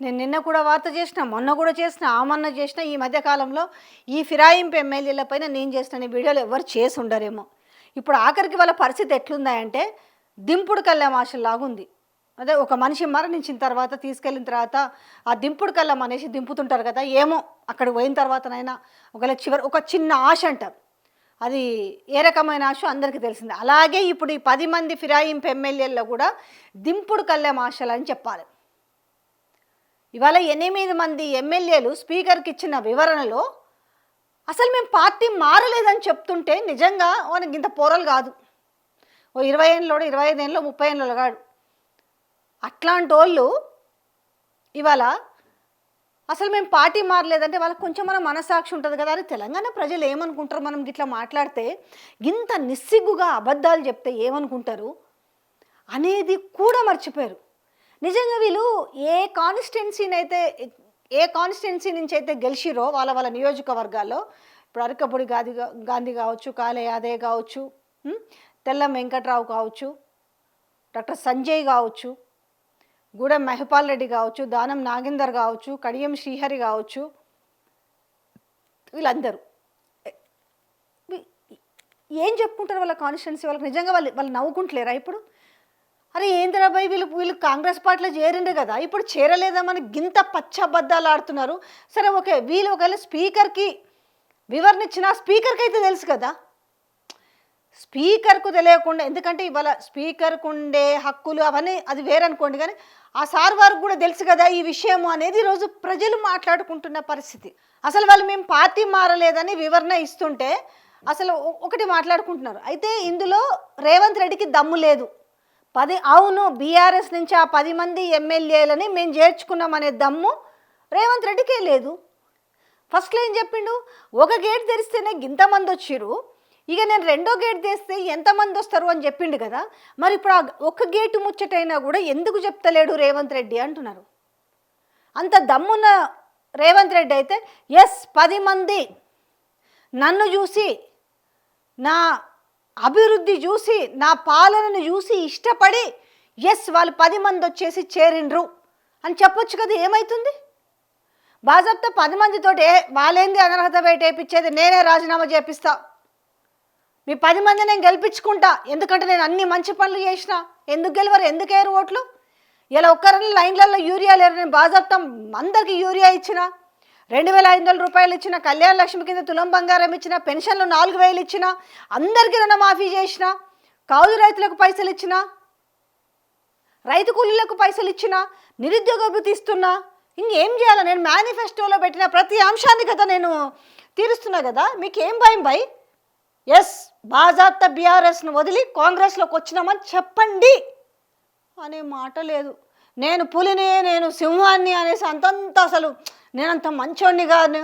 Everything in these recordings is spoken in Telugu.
నేను నిన్న కూడా వార్త చేసిన, మొన్న కూడా చేసిన, మొన్న చేసిన, ఈ మధ్య కాలంలో ఈ ఫిరాయింపు ఎమ్మెల్యేల పైన నేను చేసిన వీడియోలు ఎవరు చేసి ఉండరేమో. ఇప్పుడు ఆఖరికి వాళ్ళ పరిస్థితి ఎట్లుందంటే దింపుడు కళ్ళెం ఆశలాగుంది. అదే ఒక మనిషి మరణించిన తర్వాత తీసుకెళ్ళిన తర్వాత ఆ దింపుడు కళ్ళం అనేసి దింపుతుంటారు కదా, ఏమో అక్కడికి పోయిన తర్వాతనైనా ఒకవేళ చివరి ఒక చిన్న ఆశ అంటారు, అది ఏ రకమైన ఆశ అందరికీ తెలిసింది. అలాగే ఇప్పుడు ఈ 10 మంది ఫిరాయింపు ఎమ్మెల్యేల్లో కూడా దింపుడు కళ్ళెం ఆశలు అని చెప్పాలి. ఇవాళ 8 మంది ఎమ్మెల్యేలు స్పీకర్కి ఇచ్చిన వివరణలో అసలు మేము పార్టీ మారలేదని చెప్తుంటే నిజంగా మనకి ఇంత పోరలు కాదు. ఓ 20 ఏళ్ళలో 25 ఏళ్ళలో 30 ఏళ్ళలో కాదు. అట్లాంటి వాళ్ళు ఇవాళ అసలు మేము పార్టీ మారలేదంటే వాళ్ళకి కొంచెం మన మనసాక్షి ఉంటుంది కదా. అని తెలంగాణ ప్రజలు ఏమనుకుంటారు, మనం గిట్లా మాట్లాడితే ఇంత నిస్సిగ్గుగా అబద్ధాలు చెప్తే ఏమనుకుంటారు అనేది కూడా మర్చిపోయారు. నిజంగా వీళ్ళు ఏ కాన్స్టిట్యున్సీ నుంచి అయితే గెలిచిరో వాళ్ళ నియోజకవర్గాల్లో, ఇప్పుడు అరకపూడి గాంధీ కావచ్చు, కాళే యాదయ్య కావచ్చు, తెల్లం వెంకట్రావు కావచ్చు, డాక్టర్ సంజయ్ కావచ్చు, గూడెం మహిపాల్ రెడ్డి కావచ్చు, దానం నాగేందర్ కావచ్చు, కడియం శ్రీహరి కావచ్చు, వీళ్ళందరూ ఏం చెప్పుకుంటారు వాళ్ళ కాన్స్టిట్యున్సీ వాళ్ళకి? నిజంగా వాళ్ళు నవ్వుకుంటలేరా ఇప్పుడు? అరే ఏంద్రాబాయ్ వీళ్ళు కాంగ్రెస్ పార్టీలో చేరిండే కదా, ఇప్పుడు చేరలేదామని గింత పచ్చబద్దాలు ఆడుతున్నారు. సరే ఓకే, వీళ్ళు ఒకవేళ స్పీకర్కి వివరణ ఇచ్చినా స్పీకర్కి అయితే తెలుసు కదా. స్పీకర్కు తెలియకుండా, ఎందుకంటే ఇవాళ స్పీకర్కు ఉండే హక్కులు అవన్నీ అది వేరనుకోండి, కానీ ఆ సార్ వారికి కూడా తెలుసు కదా ఈ విషయం అనేది ఈరోజు ప్రజలు మాట్లాడుకుంటున్న పరిస్థితి. అసలు వాళ్ళు మేము పార్టీ మారలేదని వివరణ ఇస్తుంటే అసలు ఒకటి మాట్లాడుకుంటున్నారు. అయితే ఇందులో రేవంత్ రెడ్డికి దమ్ము లేదు. అవును, బీఆర్ఎస్ నుంచి ఆ 10 మంది ఎమ్మెల్యేలని మేము చేర్చుకున్నామనే దమ్ము రేవంత్ రెడ్డికే లేదు. ఫస్ట్లో ఏం చెప్పిండు, ఒక గేట్ తెరిస్తేనే ఇంతమంది వచ్చిర్రు, ఇక నేను 2వ గేట్ తెరిస్తే ఎంతమంది వస్తారు అని చెప్పిండు కదా. మరి ఇప్పుడు ఆ ఒక్క గేటు ముచ్చటైనా కూడా ఎందుకు చెప్తలేడు రేవంత్ రెడ్డి అంటున్నారు. అంత దమ్మున్న రేవంత్ రెడ్డి అయితే 10 మంది నన్ను చూసి, నా అభివృద్ధి చూసి, నా పాలనను చూసి ఇష్టపడి వాళ్ళు 10 మంది వచ్చేసి చేరిండ్రు అని చెప్పొచ్చు కదా. ఏమవుతుంది? బాజాబ్తా 10 మందితోటి వాళ్ళేంది అనర్హత వేట వేయించేది, నేనే రాజీనామా చేపిస్తా, మీ 10 మంది నేను గెలిపించుకుంటా, ఎందుకంటే నేను అన్ని మంచి పనులు చేసిన. ఎందుకు గెలవరు, ఎందుకు వేయరు ఓట్లు? ఇలా ఒక్కరిని లైన్లలో యూరియా లేరు, నేను బాజాబ్తా అందరికీ యూరియా ఇచ్చిన, 2500 రూపాయలు ఇచ్చిన, కళ్యాణ లక్ష్మి కింద తులం బంగారం ఇచ్చిన, పెన్షన్లు 4000 ఇచ్చిన, అందరికీ రుణమాఫీ చేసిన, కౌలు రైతులకు పైసలు ఇచ్చిన, రైతు కూలీలకు పైసలు ఇచ్చిన, నిరుద్యోగ భృతి ఇస్తున్నా. ఇంకేం చేయాలి? నేను మేనిఫెస్టోలో పెట్టిన ప్రతి అంశాన్ని కదా నేను తీరుస్తున్నా కదా. మీకేం భయం భయ్? బాజాబ్తా బీఆర్ఎస్ను వదిలి కాంగ్రెస్లోకి వచ్చినామని చెప్పండి అనే మాట లేదు. నేను పులిని, నేను సింహాన్ని అనేసి అంతంత, అసలు నేనంత మంచోడిని కాదు,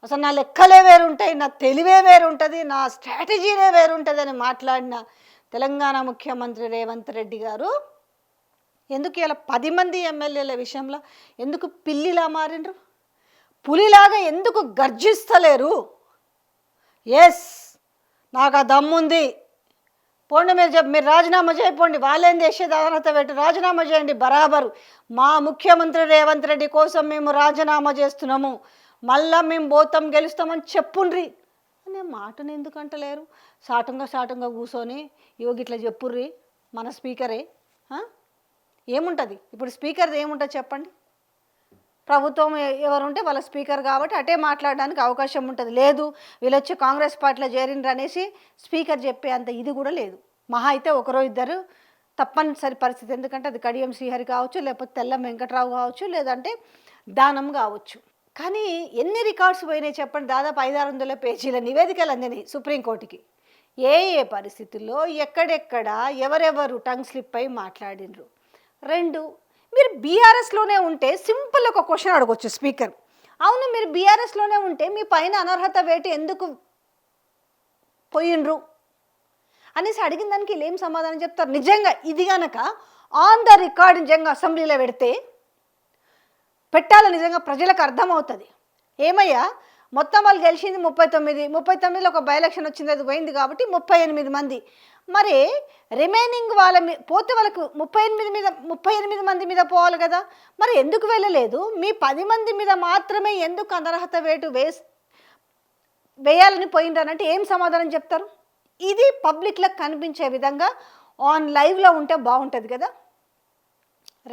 అసలు నా లెక్కలే వేరుంటాయి, నా తెలివే వేరుంటుంది, నా స్ట్రాటజీనే వేరుంటుంది అని మాట్లాడిన తెలంగాణ ముఖ్యమంత్రి రేవంత్ రెడ్డి గారు ఎందుకు ఇలా 10 మంది ఎమ్మెల్యేల విషయంలో ఎందుకు పిల్లిలా మారిండ్రు? పులిలాగా ఎందుకు గర్జిస్తలేరు? నాకు ఆ దమ్ముంది, పోండి, మీరు రాజీనామా చేయపోండి, వాళ్ళేం చేసేది అర్హత పెట్టి రాజీనామా చేయండి బరాబరు, మా ముఖ్యమంత్రి రేవంత్ రెడ్డి కోసం మేము రాజీనామా చేస్తున్నాము, మళ్ళా మేము పోతాం గెలుస్తామని చెప్పుండ్రి అనే మాటను ఎందుకు అంటలేరు? సాటంగా కూర్చొని ఇట్లా చెప్పుర్రి మన స్పీకరే. ఏముంటుంది ఇప్పుడు? స్పీకర్ది ఏముంటుంది చెప్పండి? ప్రభుత్వం ఎవరుంటే వాళ్ళ స్పీకర్ కాబట్టి అటే మాట్లాడడానికి అవకాశం ఉంటుంది. లేదు వీళ్ళు వచ్చి కాంగ్రెస్ పార్టీలో చేరిండ్రు అనేసి స్పీకర్ చెప్పే అంత ఇది కూడా లేదు. మహా అయితే ఒకరో ఇద్దరు తప్పనిసరి పరిస్థితి, ఎందుకంటే అది కడియం శ్రీహరి కావచ్చు, లేకపోతే తెల్లం వెంకట్రావు కావచ్చు, లేదంటే దానం కావచ్చు. కానీ ఎన్ని రికార్డ్స్ పోయినాయి చెప్పండి? దాదాపు 500-600 పేజీల నివేదికలు అందినాయి సుప్రీంకోర్టుకి. ఏ పరిస్థితుల్లో ఎక్కడెక్కడ ఎవరెవరు టంగ్ స్లిప్ అయి మాట్లాడినరు. 2, మీరు బీఆర్ఎస్లోనే ఉంటే సింపుల్ ఒక క్వశ్చన్ అడగొచ్చు స్పీకర్. అవును, మీరు బీఆర్ఎస్లోనే ఉంటే మీ పైన అనర్హత వేటు ఎందుకు పోయిండ్రు అనేసి అడిగిన దానికి వీళ్ళు ఏం సమాధానం చెప్తారు? నిజంగా ఇది కనుక ఆన్ ద రికార్డ్ నిజంగా అసెంబ్లీలో పెట్టాలి, నిజంగా ప్రజలకు అర్థమవుతుంది. ఏమయ్యా, మొత్తం వాళ్ళు గెలిచింది 39లో ఒక బై ఎలక్షన్ వచ్చింది, అది పోయింది కాబట్టి 38 మంది. మరి రిమైనింగ్ వాళ్ళ పోతే వాళ్ళకు 38 మంది మీద పోవాలి కదా, మరి ఎందుకు వెళ్ళలేదు? మీ 10 మంది మీద మాత్రమే ఎందుకు అనర్హత వేటు వేయాలని పోయిండ్రనంటే ఏం సమాధానం చెప్తారు? ఇది పబ్లిక్లకు కనిపించే విధంగా ఆన్ లైవ్లో ఉంటే బాగుంటుంది కదా.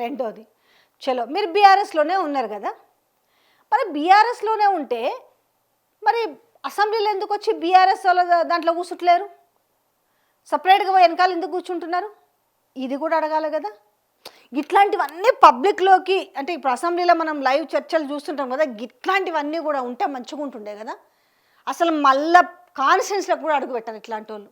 రెండోది, చలో మీరు బీఆర్ఎస్లోనే ఉన్నారు కదా, మరి బీఆర్ఎస్లోనే ఉంటే మరి అసెంబ్లీలో ఎందుకు వచ్చి బీఆర్ఎస్ వాళ్ళ దాంట్లో కూర్చుంటలేరు? సపరేట్గా వెనకాల ఎందుకు కూర్చుంటున్నారు? ఇది కూడా అడగాలి కదా. ఇట్లాంటివన్నీ పబ్లిక్లోకి, అంటే ఇప్పుడు అసెంబ్లీలో మనం లైవ్ చర్చలు చూస్తుంటాం కదా, ఇట్లాంటివన్నీ కూడా ఉంటే మంచిగా ఉంటుండే కదా. అసలు మళ్ళా కాన్స్టిట్యున్సీలకు కూడా అడుగు పెట్టారు ఇట్లాంటి వాళ్ళు.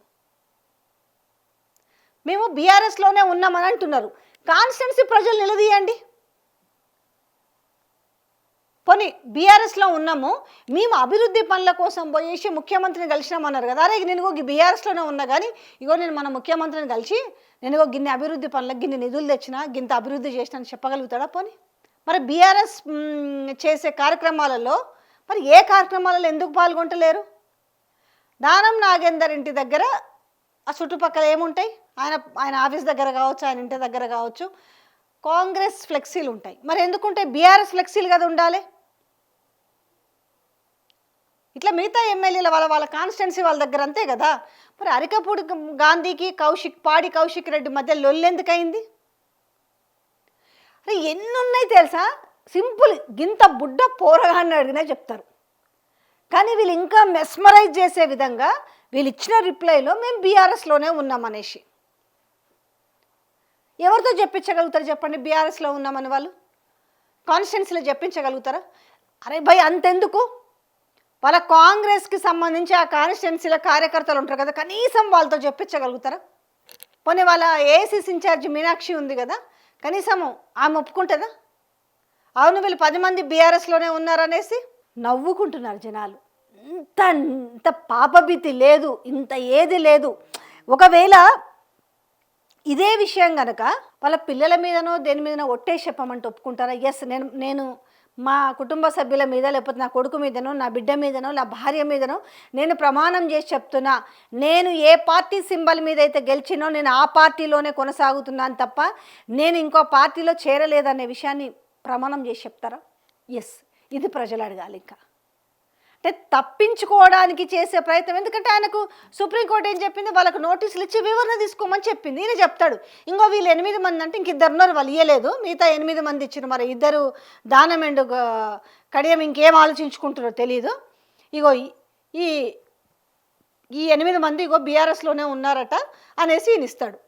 మేము బీఆర్ఎస్లోనే ఉన్నామని అంటున్నారు, కాన్స్టిట్యున్సీ ప్రజలు నిలదీయండి. పోనీ బీఆర్ఎస్లో ఉన్నాము, మేము అభివృద్ధి పనుల కోసం పోయేసి ముఖ్యమంత్రిని కలిసినామన్నారు కదా, అరే నేను బీఆర్ఎస్లోనే ఉన్నా కానీ ఇగో నేను మన ముఖ్యమంత్రిని కలిసి నేను గిన్ని అభివృద్ధి పనులకు గిన్ని నిధులు తెచ్చినా, గింత అభివృద్ధి చేసినా అని చెప్పగలుగుతాడా? పోనీ మరి బీఆర్ఎస్ చేసే కార్యక్రమాలలో మరి ఏ కార్యక్రమాలలో ఎందుకు పాల్గొంటలేరు? దానం నాగేందర్ ఇంటి దగ్గర ఆ చుట్టుపక్కల ఏముంటాయి, ఆయన ఆఫీస్ దగ్గర కావచ్చు, ఆయన ఇంటి దగ్గర కావచ్చు, కాంగ్రెస్ ఫ్లెక్సీలు ఉంటాయి. మరి ఎందుకుంటాయి? బీఆర్ఎస్ ఫ్లెక్సీలు కదా ఉండాలి. ఇట్లా మిగతా ఎమ్మెల్యేల వాళ్ళ కాన్స్టిట్యున్సీ వాళ్ళ దగ్గర అంతే కదా. మరి అరికపూడి గాంధీకి పాడి కౌశిక్ రెడ్డి మధ్య లొల్లెందుకైంది? అరే ఎన్ని ఉన్నాయి తెలుసా, సింపుల్ గింత బుడ్డ పోరగాన్ని అడిగినా చెప్తారు. కానీ వీళ్ళు ఇంకా మెస్మరైజ్ చేసే విధంగా వీళ్ళు ఇచ్చిన రిప్లైలో మేము బీఆర్ఎస్లోనే ఉన్నామనేసి ఎవరితో చెప్పించగలుగుతారు చెప్పండి? బీఆర్ఎస్లో ఉన్నామని వాళ్ళు కాన్స్టిట్యున్సీలో చెప్పించగలుగుతారా? అరే భయ్ అంతెందుకు, వాళ్ళ కాంగ్రెస్కి సంబంధించి ఆ కాన్స్టిట్యున్సీల కార్యకర్తలు ఉంటారు కదా, కనీసం వాళ్ళతో చెప్పించగలుగుతారా? పోనీ వాళ్ళ ఏఐసీసీ ఇన్ఛార్జ్ మీనాక్షి ఉంది కదా, కనీసము ఆమె ఒప్పుకుంటుందా? అవును వీళ్ళు 10 మంది బీఆర్ఎస్లోనే ఉన్నారనేసి నవ్వుకుంటున్నారు జనాలు. ఇంత పాపభీతి లేదు, ఇంత ఏది లేదు. ఒకవేళ ఇదే విషయం కనుక వాళ్ళ పిల్లల మీదనో దేని మీదనో ఒట్టేసి చెప్పమంటే ఒప్పుకుంటారా? ఎస్ నేను మా కుటుంబ సభ్యుల మీద, లేకపోతే నా కొడుకు మీదనో, నా బిడ్డ మీదనో, నా భార్య మీదనో నేను ప్రమాణం చేసి చెప్తున్నా, నేను ఏ పార్టీ సింబల్ మీద అయితే గెలిచినో నేను ఆ పార్టీలోనే కొనసాగుతున్నాను తప్ప నేను ఇంకో పార్టీలో చేరలేదనే విషయాన్ని ప్రమాణం చేసి చెప్తారా? ఎస్, ఇది ప్రజలు అడగాలి. ఇంకా అంటే తప్పించుకోవడానికి చేసే ప్రయత్నం. ఎందుకంటే ఆయనకు సుప్రీంకోర్టు ఏం చెప్పింది, వాళ్ళకు నోటీసులు ఇచ్చి వివరణ తీసుకోమని చెప్పింది. ఈయన చెప్తాడు ఇంకో వీళ్ళు 8 మంది అంటే ఇంక 2 ఉన్నారు, వాళ్ళు ఇయ్యలేదు, మిగతా 8 మంది ఇచ్చారు. మరి 2 దానమెండు కడియం ఇంకేం ఆలోచించుకుంటారో తెలియదు. ఇగో ఈ 8 మంది ఇగో బీఆర్ఎస్లోనే ఉన్నారట అనేసి ఈయన ఇస్తాడు.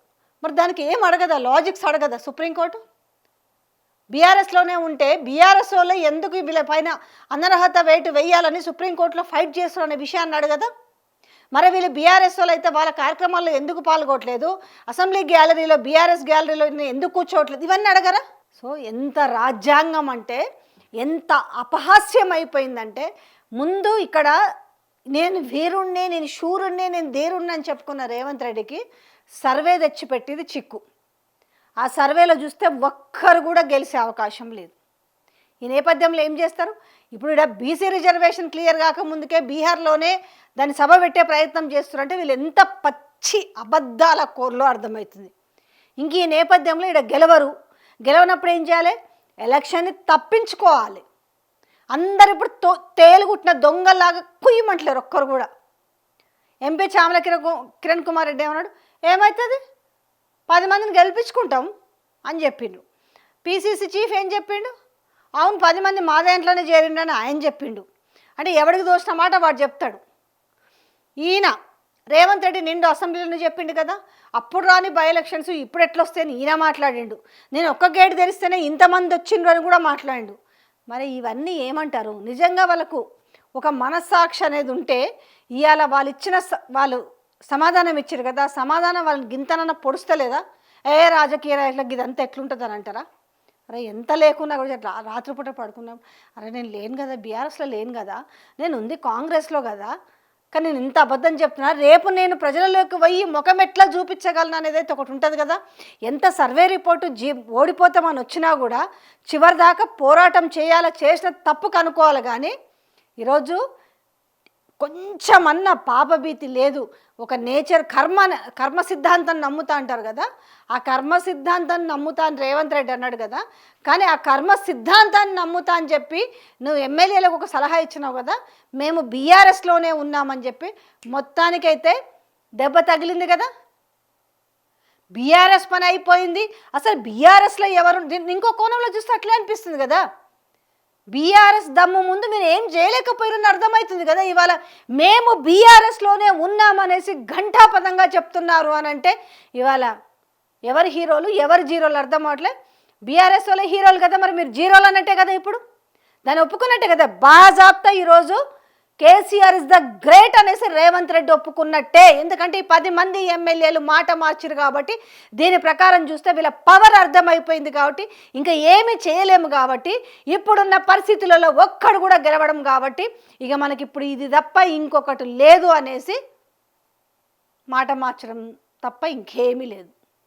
మరి దానికి ఏం అడగదా, లాజిక్స్ అడగదా సుప్రీంకోర్టు? బీఆర్ఎస్లోనే ఉంటే బీఆర్ఎస్ వాళ్ళు ఎందుకు వీళ్ళ పైన అనర్హత వేటు వేయాలని సుప్రీంకోర్టులో ఫైట్ చేస్తారు అనే విషయాన్ని అడగదా? మరి వీళ్ళు బీఆర్ఎస్ వాళ్ళు అయితే వాళ్ళ కార్యక్రమాల్లో ఎందుకు పాల్గొనట్లేదు, అసెంబ్లీ గ్యాలరీలో బీఆర్ఎస్ గ్యాలరీలో ఎందుకు కూర్చోవట్లేదు, ఇవన్నీ అడగరా? సో ఎంత రాజ్యాంగం అంటే ఎంత అపహాస్యం అయిపోయిందంటే, ముందు ఇక్కడ నేను వీరుణ్ణే, నేను శూరుణ్ణే, నేను ధీరుణ్ణి అని చెప్పుకున్న రేవంత్ రెడ్డికి సర్వే తెచ్చిపెట్టేది చిక్కు. ఆ సర్వేలో చూస్తే ఒక్కరు కూడా గెలిచే అవకాశం లేదు. ఈ నేపథ్యంలో ఏం చేస్తారు? ఇప్పుడు ఇక్కడ బీసీ రిజర్వేషన్ క్లియర్ కాకముందుకే బీహార్లోనే దాన్ని సభ పెట్టే ప్రయత్నం చేస్తున్నారంటే వీళ్ళు ఎంత పచ్చి అబద్ధాల కోర్లో అర్థమవుతుంది. ఇంక ఈ నేపథ్యంలో ఇక్కడ గెలవనప్పుడు ఏం చేయాలి? ఎలక్షన్ని తప్పించుకోవాలి. అందరు ఇప్పుడు తేలుగుట్టిన దొంగలాగా కుయ్యమంటలేరు ఒక్కరు కూడా. ఎంపీ చామల కిరణ్ కుమార్ రెడ్డి ఏమన్నాడు, ఏమవుతుంది 10 మందిని గెలిపించుకుంటాం అని చెప్పిండు. పీసీసీ చీఫ్ ఏం చెప్పిండు, అవును 10 మంది మా దాంట్లోనే చేరిండని ఆయన చెప్పిండు. అంటే ఎవరికి దోచిన మాట వాడు చెప్తాడు. ఈయన రేవంత్ రెడ్డి నిండు అసెంబ్లీలో చెప్పిండు కదా, అప్పుడు రాని బై ఎలక్షన్స్ ఇప్పుడు ఎట్లా వస్తాయని ఈయన మాట్లాడిండు. నేను ఒక్క గేటు తెరిస్తేనే ఇంతమంది వచ్చిండ్రు అని కూడా మాట్లాడిండు. మరి ఇవన్నీ ఏమంటారు? నిజంగా వాళ్ళకు ఒక మనస్సాక్షి అనేది ఉంటే ఇవాళ వాళ్ళు సమాధానం ఇచ్చారు కదా, సమాధానం వాళ్ళని గింతనన్న పొడుస్తలేదా? రాజకీయ నాయకులకు ఇదంతా ఎట్లుంటుంది అని అంటారా? అరే ఎంత లేకున్నా కూడా రాత్రిపూట పడుకున్నాం, అరే నేను లేను కదా, బీఆర్ఎస్లో లేను కదా, నేను ఉంది కాంగ్రెస్లో కదా, కానీ నేను ఇంత అబద్ధం చెప్తున్నా, రేపు నేను ప్రజలలోకి పోయి ముఖం ఎట్లా చూపించగలను అనేది అయితే ఒకటి ఉంటుంది కదా. ఎంత సర్వే రిపోర్టు ఓడిపోతామని వచ్చినా కూడా చివరి దాకా పోరాటం చేసిన తప్పుకు అనుకోవాలి. కానీ ఈరోజు కొంచెమన్నా పాపభీతి లేదు. ఒక నేచర్ కర్మ సిద్ధాంతాన్ని నమ్ముతా అంటారు కదా, ఆ కర్మ సిద్ధాంతాన్ని నమ్ముతా అని రేవంత్ రెడ్డి అన్నాడు కదా. కానీ ఆ కర్మ సిద్ధాంతాన్ని నమ్ముతా అని చెప్పి నువ్వు ఎమ్మెల్యేలకు ఒక సలహా ఇచ్చినావు కదా, మేము బీఆర్ఎస్లోనే ఉన్నామని చెప్పి మొత్తానికైతే దెబ్బ తగిలింది కదా. బీఆర్ఎస్ పని అయిపోయింది. అసలు బీఆర్ఎస్లో ఎవరు, ఇంకో కోణంలో చూస్తే అట్లే అనిపిస్తుంది కదా. బీఆర్ఎస్ దమ్ము ముందు మీరు ఏం చేయలేకపోయారని అర్థమవుతుంది కదా. ఇవాళ మేము బీఆర్ఎస్లోనే ఉన్నామనేసి ఘంటాపదంగా చెప్తున్నారు అని అంటే ఇవాళ ఎవరు హీరోలు ఎవరు జీరోలు అర్థం అవట్లే. బీఆర్ఎస్ వాళ్ళే హీరోలు కదా, మరి మీరు జీరోలు అన్నట్టే కదా, ఇప్పుడు దాన్ని ఒప్పుకున్నట్టే కదా. బాజాబ్తా ఈరోజు కేసీఆర్ ఇస్ ద గ్రేట్ అనేసి రేవంత్ రెడ్డి ఒప్పుకున్నట్టే. ఎందుకంటే ఈ 10 మంది ఎమ్మెల్యేలు మాట మార్చిరు కాబట్టి, దీని ప్రకారం చూస్తే వీళ్ళ పవర్ అర్థమైపోయింది కాబట్టి ఇంకా ఏమీ చేయలేము కాబట్టి, ఇప్పుడున్న పరిస్థితులలో ఒక్కడు కూడా గెలవడం కాబట్టి ఇక మనకి ఇప్పుడు ఇది తప్ప ఇంకొకటి లేదు అనేసి మాట మార్చడం తప్ప ఇంకేమీ లేదు.